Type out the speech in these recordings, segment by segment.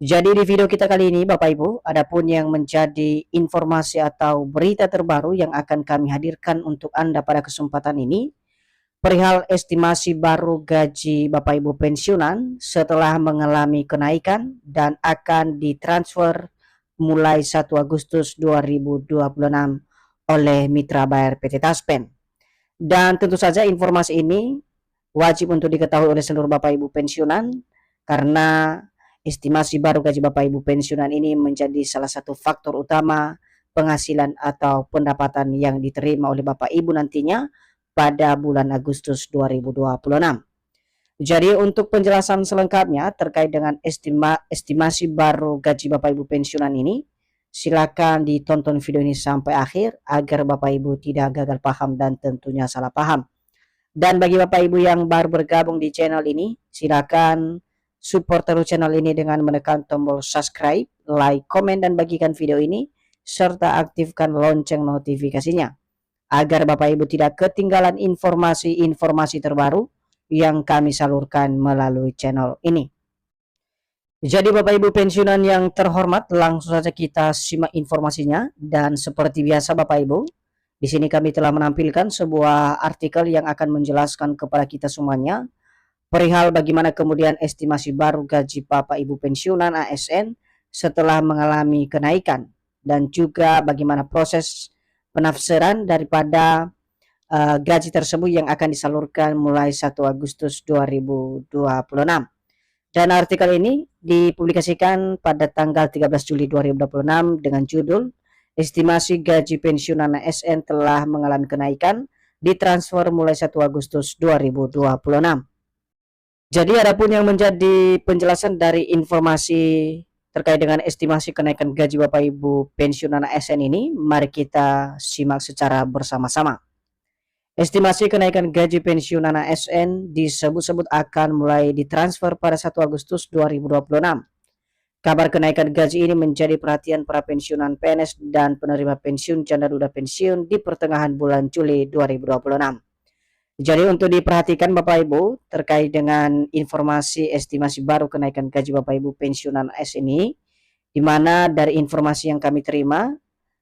Jadi di video kita kali ini Bapak Ibu, adapun yang menjadi informasi atau berita terbaru yang akan kami hadirkan untuk Anda pada kesempatan ini, perihal estimasi baru gaji Bapak Ibu pensiunan setelah mengalami kenaikan dan akan ditransfer mulai 1 Agustus 2026 oleh mitra bayar PT Taspen. Dan tentu saja informasi ini wajib untuk diketahui oleh seluruh Bapak Ibu pensiunan karena estimasi baru gaji Bapak Ibu pensiunan ini menjadi salah satu faktor utama penghasilan atau pendapatan yang diterima oleh Bapak Ibu nantinya pada bulan Agustus 2026. Jadi untuk penjelasan selengkapnya terkait dengan estimasi baru gaji Bapak Ibu pensiunan ini, silakan ditonton video ini sampai akhir agar Bapak Ibu tidak gagal paham dan tentunya salah paham. Dan bagi Bapak Ibu yang baru bergabung di channel ini, silakan support terus channel ini dengan menekan tombol subscribe, like, komen, dan bagikan video ini, serta aktifkan lonceng notifikasinya, agar Bapak Ibu tidak ketinggalan informasi-informasi terbaru yang kami salurkan melalui channel ini. Jadi Bapak Ibu pensiunan yang terhormat, langsung saja kita simak informasinya. Dan seperti biasa Bapak Ibu, di sini kami telah menampilkan sebuah artikel yang akan menjelaskan kepada kita semuanya perihal bagaimana kemudian estimasi baru gaji Bapak Ibu pensiunan ASN setelah mengalami kenaikan, dan juga bagaimana proses penafsiran daripada gaji tersebut yang akan disalurkan mulai 1 Agustus 2026. Dan artikel ini dipublikasikan pada tanggal 13 Juli 2026 dengan judul Estimasi Gaji Pensiunan ASN telah mengalami kenaikan, ditransfer mulai 1 Agustus 2026. Jadi adapun yang menjadi penjelasan dari informasi terkait dengan estimasi kenaikan gaji Bapak Ibu pensiunan ASN ini, mari kita simak secara bersama-sama. Estimasi kenaikan gaji pensiunan ASN disebut-sebut akan mulai ditransfer pada 1 Agustus 2026. Kabar kenaikan gaji ini menjadi perhatian para pensiunan PNS dan penerima pensiun janda duda pensiun di pertengahan bulan Juli 2026. Jadi untuk diperhatikan Bapak Ibu terkait dengan informasi estimasi baru kenaikan gaji Bapak Ibu pensiunan ASN ini, di mana dari informasi yang kami terima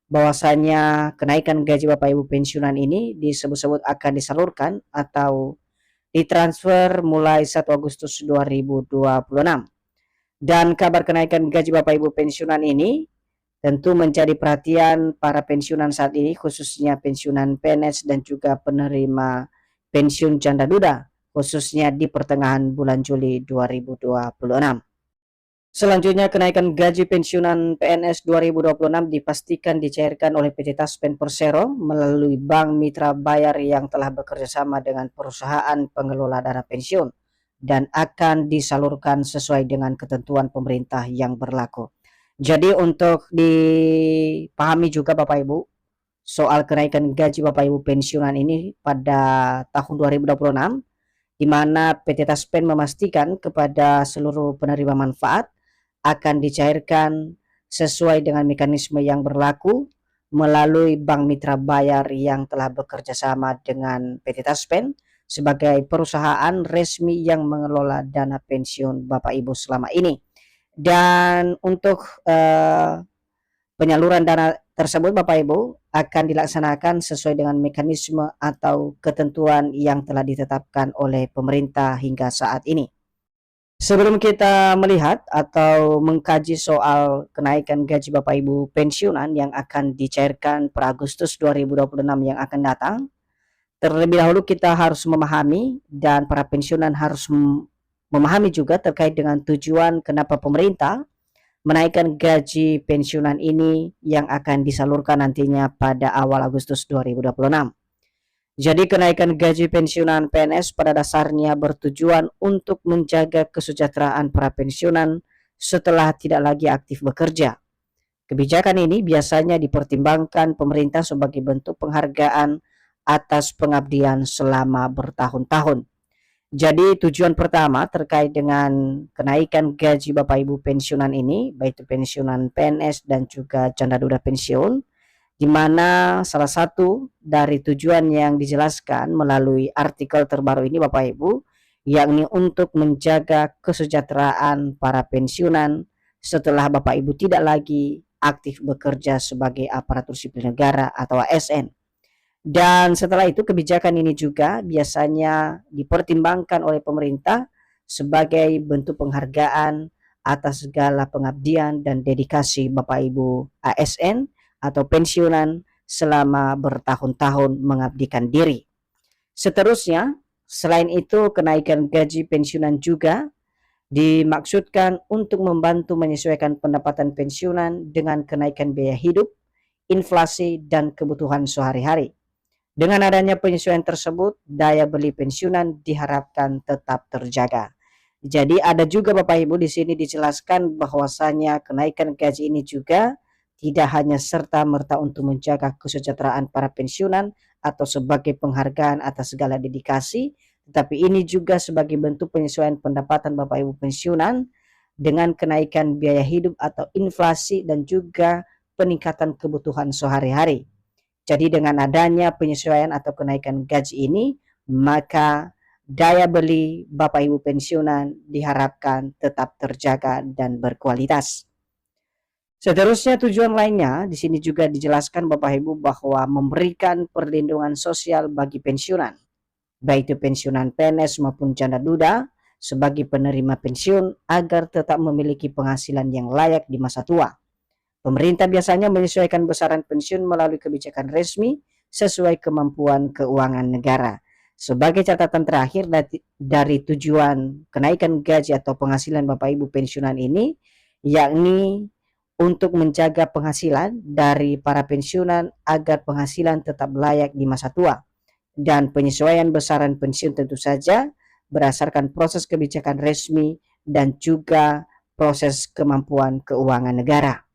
bahwasanya kenaikan gaji Bapak Ibu pensiunan ini disebut-sebut akan disalurkan atau ditransfer mulai 1 Agustus 2026. Dan kabar kenaikan gaji Bapak Ibu pensiunan ini tentu menjadi perhatian para pensiunan saat ini, khususnya pensiunan PNS dan juga penerima pensiun janda duda, khususnya di pertengahan bulan Juli 2026. Selanjutnya, kenaikan gaji pensiunan PNS 2026 dipastikan dicairkan oleh PT Taspen Persero melalui Bank Mitra Bayar yang telah bekerjasama dengan perusahaan pengelola dana pensiun dan akan disalurkan sesuai dengan ketentuan pemerintah yang berlaku. Jadi untuk dipahami juga Bapak Ibu, soal kenaikan gaji Bapak Ibu pensiunan ini pada tahun 2026, di mana PT Taspen memastikan kepada seluruh penerima manfaat akan dicairkan sesuai dengan mekanisme yang berlaku melalui Bank Mitra Bayar yang telah bekerja sama dengan PT Taspen sebagai perusahaan resmi yang mengelola dana pensiun Bapak Ibu selama ini. Dan untuk penyaluran dana tersebut Bapak Ibu akan dilaksanakan sesuai dengan mekanisme atau ketentuan yang telah ditetapkan oleh pemerintah hingga saat ini. Sebelum kita melihat atau mengkaji soal kenaikan gaji Bapak Ibu pensiunan yang akan dicairkan per Agustus 2026 yang akan datang, terlebih dahulu kita harus memahami dan para pensiunan harus memahami juga terkait dengan tujuan kenapa pemerintah menaikkan gaji pensiunan ini yang akan disalurkan nantinya pada awal Agustus 2026. Jadi kenaikan gaji pensiunan PNS pada dasarnya bertujuan untuk menjaga kesejahteraan para pensiunan setelah tidak lagi aktif bekerja. Kebijakan ini biasanya dipertimbangkan pemerintah sebagai bentuk penghargaan atas pengabdian selama bertahun-tahun. Jadi tujuan pertama terkait dengan kenaikan gaji Bapak Ibu pensiunan ini, baik itu pensiunan PNS dan juga janda duda pensiun, di mana salah satu dari tujuan yang dijelaskan melalui artikel terbaru ini Bapak Ibu, yakni untuk menjaga kesejahteraan para pensiunan setelah Bapak Ibu tidak lagi aktif bekerja sebagai aparatur sipil negara atau ASN. Dan setelah itu kebijakan ini juga biasanya dipertimbangkan oleh pemerintah sebagai bentuk penghargaan atas segala pengabdian dan dedikasi Bapak Ibu ASN atau pensiunan selama bertahun-tahun mengabdikan diri. Seterusnya, selain itu kenaikan gaji pensiunan juga dimaksudkan untuk membantu menyesuaikan pendapatan pensiunan dengan kenaikan biaya hidup, inflasi, dan kebutuhan sehari-hari. Dengan adanya penyesuaian tersebut, daya beli pensiunan diharapkan tetap terjaga. Jadi ada juga Bapak Ibu di sini dijelaskan bahwasanya kenaikan gaji ini juga tidak hanya serta-merta untuk menjaga kesejahteraan para pensiunan atau sebagai penghargaan atas segala dedikasi, tetapi ini juga sebagai bentuk penyesuaian pendapatan Bapak Ibu pensiunan dengan kenaikan biaya hidup atau inflasi dan juga peningkatan kebutuhan sehari-hari. Jadi dengan adanya penyesuaian atau kenaikan gaji ini, maka daya beli Bapak Ibu pensiunan diharapkan tetap terjaga dan berkualitas. Seterusnya tujuan lainnya di sini juga dijelaskan Bapak Ibu bahwa memberikan perlindungan sosial bagi pensiunan, baik itu pensiunan PNS maupun janda duda sebagai penerima pensiun agar tetap memiliki penghasilan yang layak di masa tua. Pemerintah biasanya menyesuaikan besaran pensiun melalui kebijakan resmi sesuai kemampuan keuangan negara. Sebagai catatan terakhir dari tujuan kenaikan gaji atau penghasilan Bapak Ibu pensiunan ini, yakni untuk menjaga penghasilan dari para pensiunan agar penghasilan tetap layak di masa tua. Dan penyesuaian besaran pensiun tentu saja berdasarkan proses kebijakan resmi dan juga proses kemampuan keuangan negara.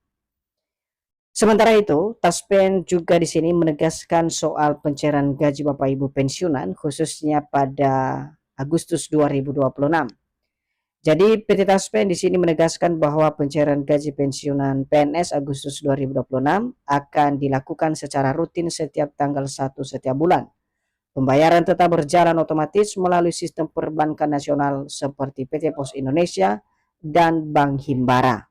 Sementara itu, Taspen juga di sini menegaskan soal pencairan gaji Bapak Ibu pensiunan khususnya pada Agustus 2026. Jadi PT Taspen di sini menegaskan bahwa pencairan gaji pensiunan PNS Agustus 2026 akan dilakukan secara rutin setiap tanggal 1 setiap bulan. Pembayaran tetap berjalan otomatis melalui sistem perbankan nasional seperti PT Pos Indonesia dan Bank Himbara.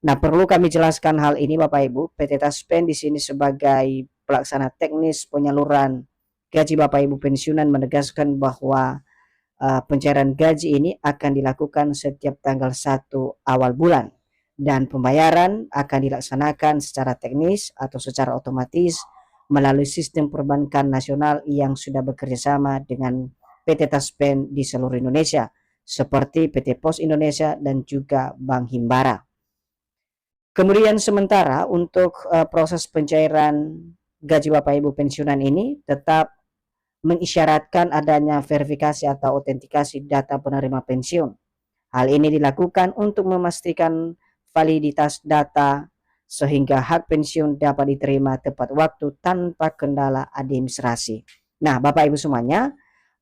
Nah, perlu kami jelaskan hal ini Bapak Ibu, PT Taspen di sini sebagai pelaksana teknis penyaluran gaji Bapak Ibu pensiunan menegaskan bahwa pencairan gaji ini akan dilakukan setiap tanggal 1 awal bulan dan pembayaran akan dilaksanakan secara teknis atau secara otomatis melalui sistem perbankan nasional yang sudah bekerjasama dengan PT Taspen di seluruh Indonesia seperti PT Pos Indonesia dan juga Bank Himbara. Kemudian sementara untuk proses pencairan gaji Bapak Ibu pensiunan ini tetap mengisyaratkan adanya verifikasi atau autentikasi data penerima pensiun. Hal ini dilakukan untuk memastikan validitas data sehingga hak pensiun dapat diterima tepat waktu tanpa kendala administrasi. Nah, Bapak Ibu semuanya,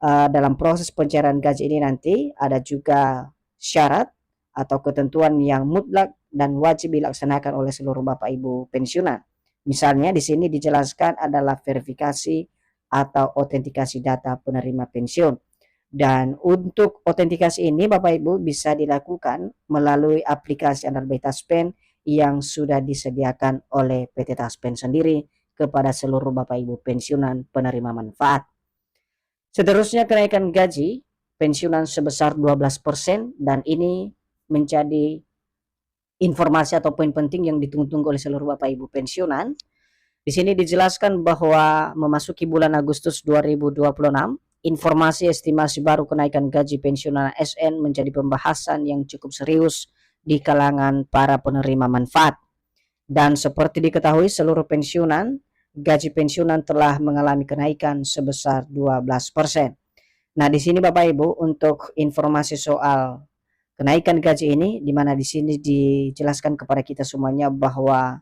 dalam proses pencairan gaji ini nanti ada juga syarat atau ketentuan yang mutlak dan wajib dilaksanakan oleh seluruh Bapak Ibu pensiunan. Misalnya di sini dijelaskan adalah verifikasi atau autentikasi data penerima pensiun. Dan untuk autentikasi ini Bapak Ibu bisa dilakukan melalui aplikasi Android Taspen yang sudah disediakan oleh PT Taspen sendiri kepada seluruh Bapak Ibu pensiunan penerima manfaat. Seterusnya kenaikan gaji pensiunan sebesar 12% dan ini menjadi informasi atau poin penting yang ditunggu-tunggu oleh seluruh Bapak Ibu pensiunan. Di sini dijelaskan bahwa memasuki bulan Agustus 2026, informasi estimasi baru kenaikan gaji pensiunan ASN menjadi pembahasan yang cukup serius di kalangan para penerima manfaat. Dan seperti diketahui seluruh pensiunan, gaji pensiunan telah mengalami kenaikan sebesar 12%. Nah, di sini Bapak Ibu untuk informasi soal kenaikan gaji ini, di mana di sini dijelaskan kepada kita semuanya bahwa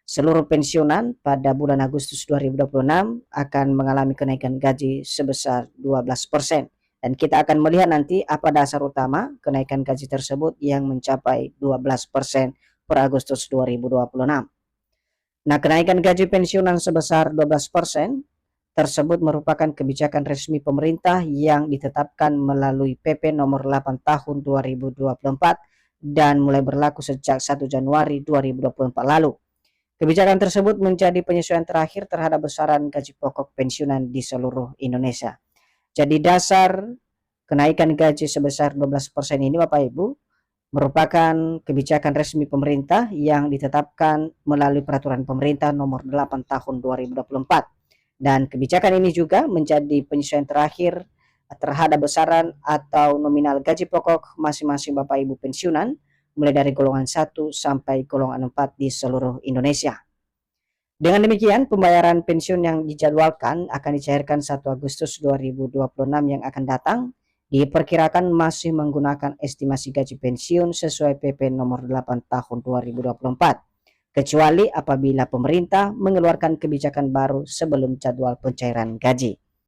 seluruh pensiunan pada bulan Agustus 2026 akan mengalami kenaikan gaji sebesar 12%. Dan kita akan melihat nanti apa dasar utama kenaikan gaji tersebut yang mencapai 12% per Agustus 2026. Nah, kenaikan gaji pensiunan sebesar 12% tersebut merupakan kebijakan resmi pemerintah yang ditetapkan melalui PP nomor 8 tahun 2024 dan mulai berlaku sejak 1 Januari 2024 lalu. Kebijakan tersebut menjadi penyesuaian terakhir terhadap besaran gaji pokok pensiunan di seluruh Indonesia. Jadi dasar kenaikan gaji sebesar 12% ini Bapak Ibu merupakan kebijakan resmi pemerintah yang ditetapkan melalui peraturan pemerintah nomor 8 tahun 2024. Dan kebijakan ini juga menjadi penyesuaian terakhir terhadap besaran atau nominal gaji pokok masing-masing Bapak Ibu pensiunan mulai dari golongan 1 sampai golongan 4 di seluruh Indonesia. Dengan demikian, pembayaran pensiun yang dijadwalkan akan dicairkan 1 Agustus 2026 yang akan datang diperkirakan masih menggunakan estimasi gaji pensiun sesuai PP nomor 8 tahun 2024, kecuali apabila pemerintah mengeluarkan kebijakan baru sebelum jadwal pencairan gaji.